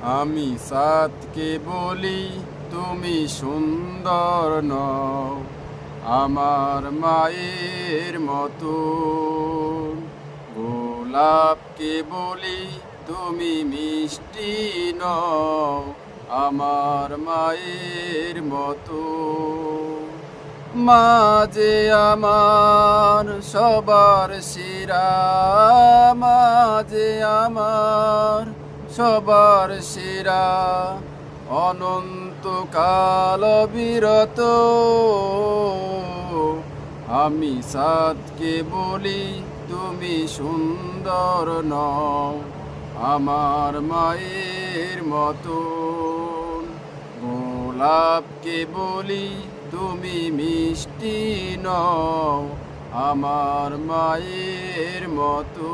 আমি চাঁদকে বলি তুমি সুন্দর নও আমার মায়ের মতো। গোলাপকে বলি তুমি মিষ্টি নও আমার মায়ের মতো। মা যে আমার সবার সেরা, মা যে আমার সবার সেরা, অনন্তকাল বিরত। আমি চাঁদকে বলি তুমি সুন্দর নও আমার মায়ের মতো। গোলাপকে বলি তুমি মিষ্টি নও আমার মায়ের মতো।